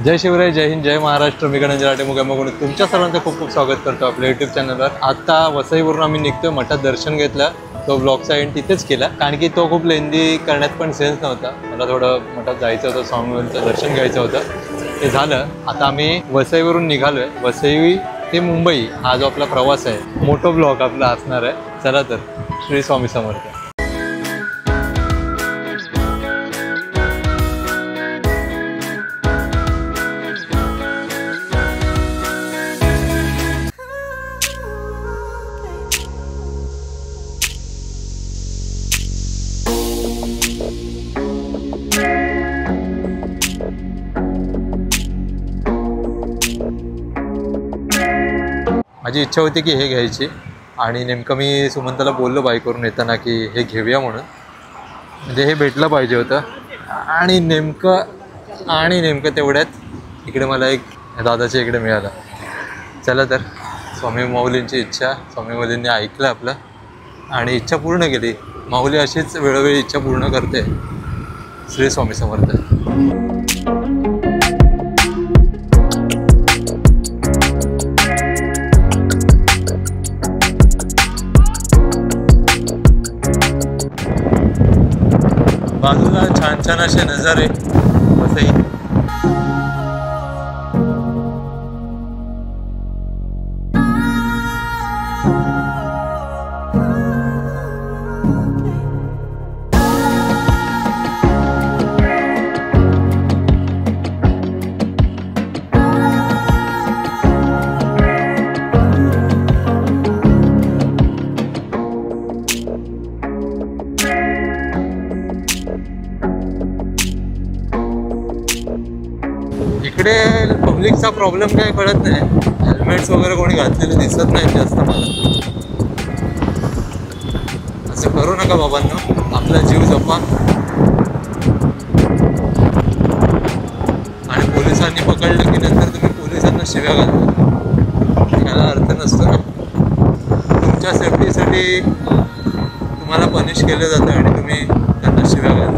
जय शिवराय, जय हिंद, जय महाराष्ट्र. मी गणेश राटे मुगामुळे तुमच्या सर्वांचं खूप खूप स्वागत करतो आपल्या यूट्यूब चॅनलवर. आता वसईवरून आम्ही निघतोय, मठात दर्शन घेतलं. तो ब्लॉगचा एंड तिथेच केला कारण की तो खूप लेंदी करण्यात पण सेन्स नव्हता. मला थोडं मठात जायचं होतं, स्वामींचं दर्शन घ्यायचं होतं, ते झालं. आता आम्ही वसईवरून निघालोय. वसई ते मुंबई हा जो आपला प्रवास आहे, मोठा ब्लॉग आपला असणार आहे. चला तर, श्री स्वामी समर्थ. माझी इच्छा होती की हे घ्यायची आणि नेमकं मी सुमंताला बोललो बाईकवरून येताना की हे घेऊया म्हणून, म्हणजे हे भेटलं पाहिजे होतं. आणि नेमकं तेवढ्यात इकडे मला एक दादाच्या इकडे मिळालं. चला तर, स्वामी माऊलींची इच्छा, स्वामी माऊलींनी ऐकलं आपलं आणि इच्छा पूर्ण केली. माऊली अशीच वेळोवेळी इच्छा पूर्ण करते. श्री स्वामी समर्थ. बाजूला छान छान असे नजारे. वसई इकडे पब्लिकचा प्रॉब्लेम काय कळत नाही. हेल्मेट्स वगैरे कोणी घातलेले दिसत नाहीत जास्त मला. असं करू नका बाबांनो, आपला जीव जपा. आणि पोलिसांनी पकडलं की नंतर तुम्ही पोलिसांना शिव्या घालता, याला अर्थ नसतो ना. तुमच्या सेफ्टीसाठी तुम्हाला पनिश केलं जातं आणि तुम्ही त्यांना शिव्या घालता.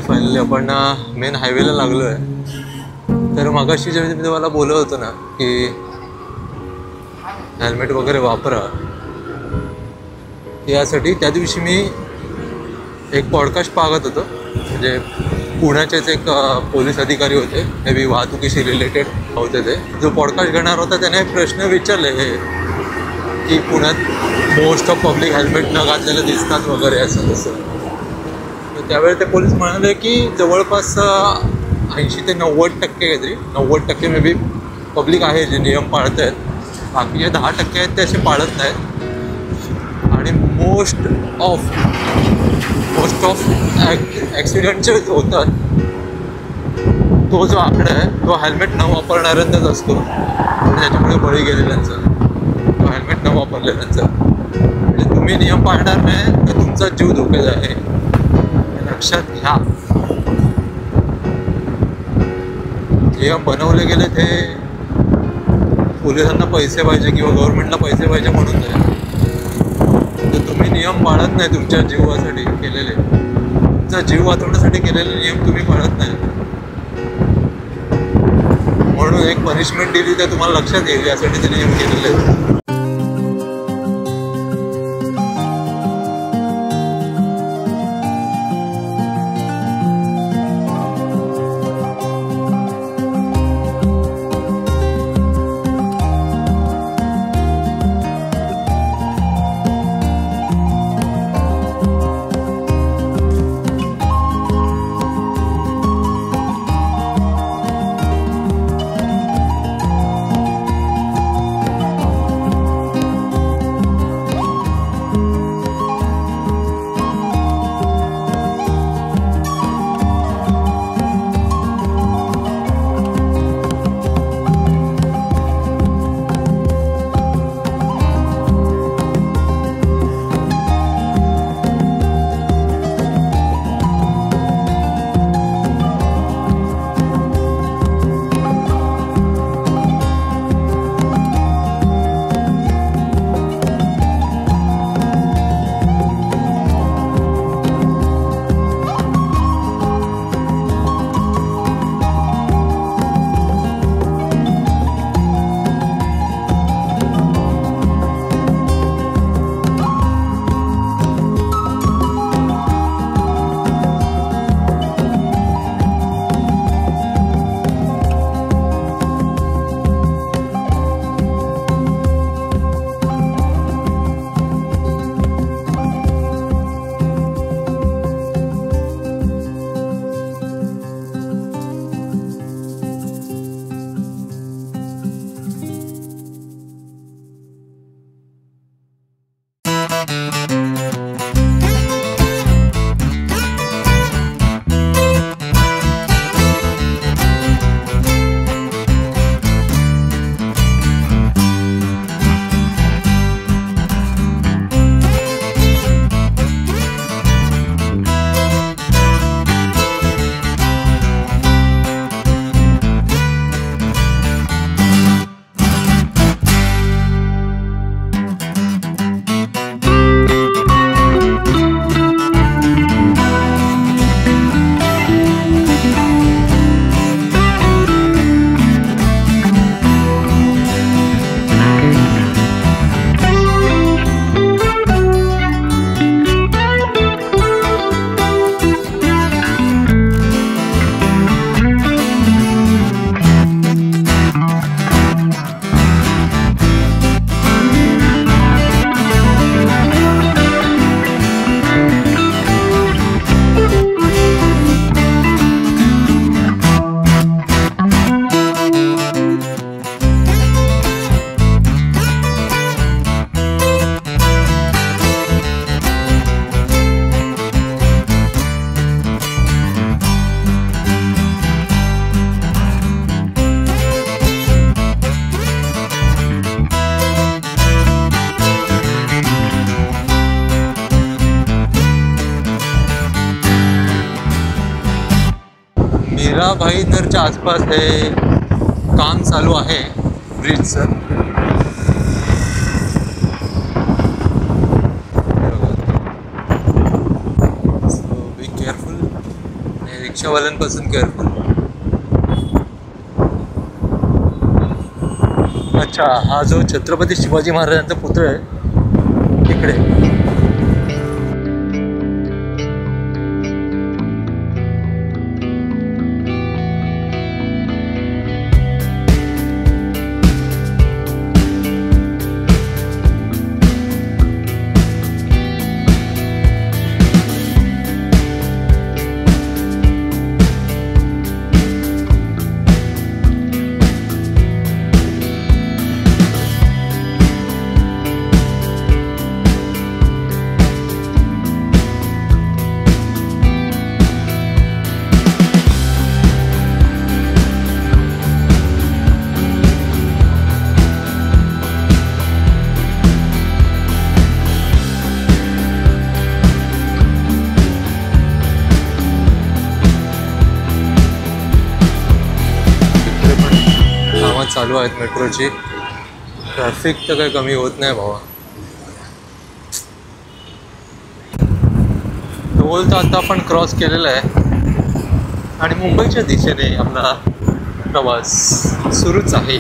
फायनली आपण मेन हायवेला लागलो आहे. तर मगाशी जेव्हा मी तुम्हाला बोलत होतो ना की हेल्मेट वगैरे वापरा, यासाठी त्या दिवशी मी एक पॉडकास्ट पाहत होतो. म्हणजे पुण्याचेच एक पोलीस अधिकारी होते, हेवी वाहतुकीशी रिलेटेड होते. ते जो पॉडकास्ट घेणार होता त्याने प्रश्न विचारले हे की पुण्यात मोस्ट ऑफ पब्लिक हेल्मेट न घातलेलं दिसतात वगैरे असं तसं. त्यावेळी ते पोलीस म्हणाले की जवळपास 80 ते 90% काहीतरी 90% मे बी पब्लिक आहे जे नियम पाळत आहेत. बाकीचे 10% आहेत ते असे पाळत नाहीत. आणि मोस्ट ऑफ ॲक्सिडेंट जे होतात तो जो आकडा आहे तो हेल्मेट न वापरणाऱ्यांचाच असतो. आणि त्याच्यामुळे बळी गेलेल्यांचा, तो हेल्मेट न वापरलेल्यांचा. म्हणजे तुम्ही नियम पाळणार नाही तर तुमचा जीव धोक्यात आहे, लक्षात घ्या. नियम बनवले गेले ते पोलिसांना पैसे पाहिजे किंवा गव्हर्नमेंटला पैसे पाहिजे म्हणून नाही. तर तुम्ही नियम पाळत नाही तुमच्या जीवासाठी केलेले, तुमचा जीव वाचवण्यासाठी केलेले नियम तुम्ही पाळत नाही. म्हणून एक पनिशमेंट दिली तर तुम्हाला लक्षात येईल यासाठी ते नियम केलेले आहेत. मीरा भाईंदरच्या आसपास हे काम चालू आहे ब्रिजचं. सो बी केअरफुल, रिक्षावाल्यांपासून केअरफुल. अच्छा, हा जो छत्रपती शिवाजी महाराजांचा पुतळा आहे तिकडे. चालू आहेत मेट्रोची. ट्रॅफिक तर काही कमी होत नाही भावा. टोल तर आता आपण क्रॉस केलेला आहे आणि मुंबईच्या दिशेने आपला प्रवास सुरूच आहे.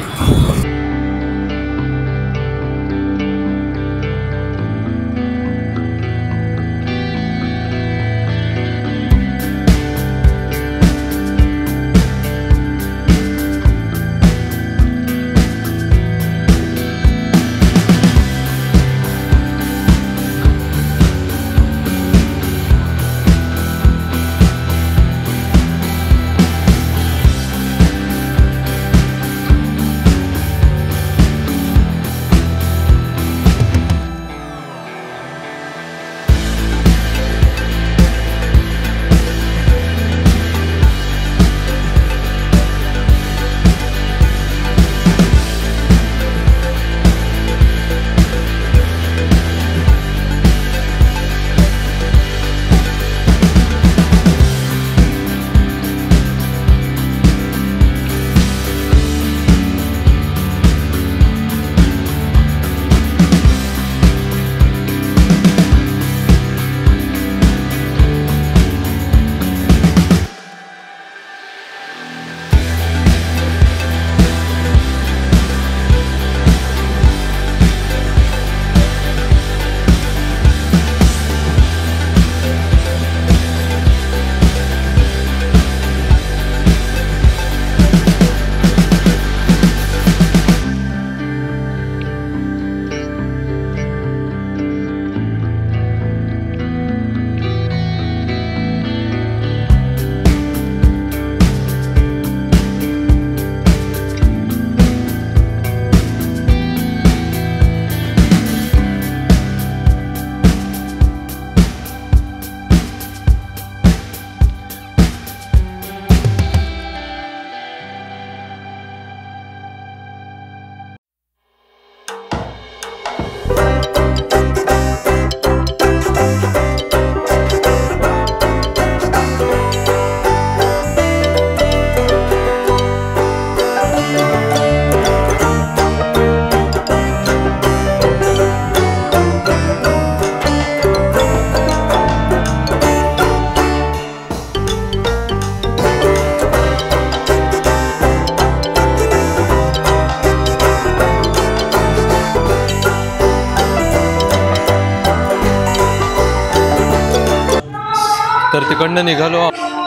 तर तिकडनं निघालो,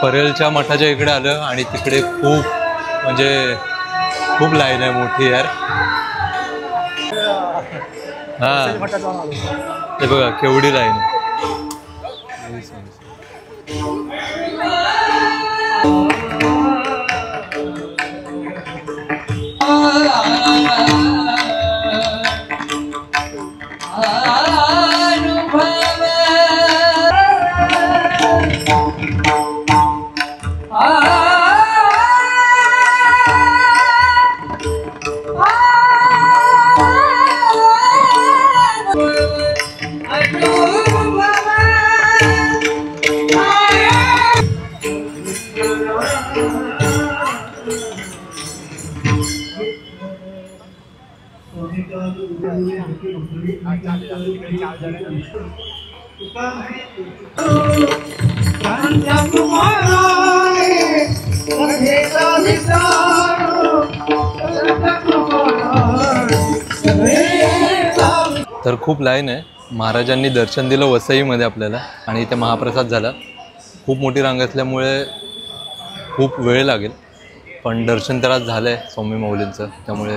परेलच्या मठाच्या इकडे आलं आणि तिकडे खूप म्हणजे खूप लाईन आहे मोठी यार. हा ते बघा केवढी लाईन आहे. तर खूप लाईन आहे. महाराजांनी दर्शन दिलं वसईमध्ये आपल्याला आणि इथे महाप्रसाद झाला. खूप मोठी रांग असल्यामुळे खूप वेळ लागेल, पण दर्शन तर आज झालं आहे स्वामी माऊलींचं, त्यामुळे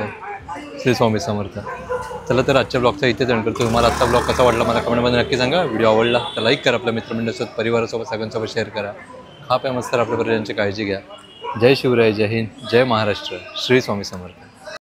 श्री स्वामी समर्थ. चला तर आजच्या ब्लॉगचा इथे एंड करतो. तुम्हाला आजचा ब्लॉग कसा वाटला मला कमेंटमध्ये नक्की सांगा. व्हिडिओ आवडला तर लाईक करा, आपल्या मित्रमंडळासोबत परिवारासोबत सगळ्यांसोबत शेअर करा. खा प्या मस्त आपल्या परिवारांची काळजी घ्या. जय शिवराय, जय हिंद, जय महाराष्ट्र, श्री स्वामी समर्थ.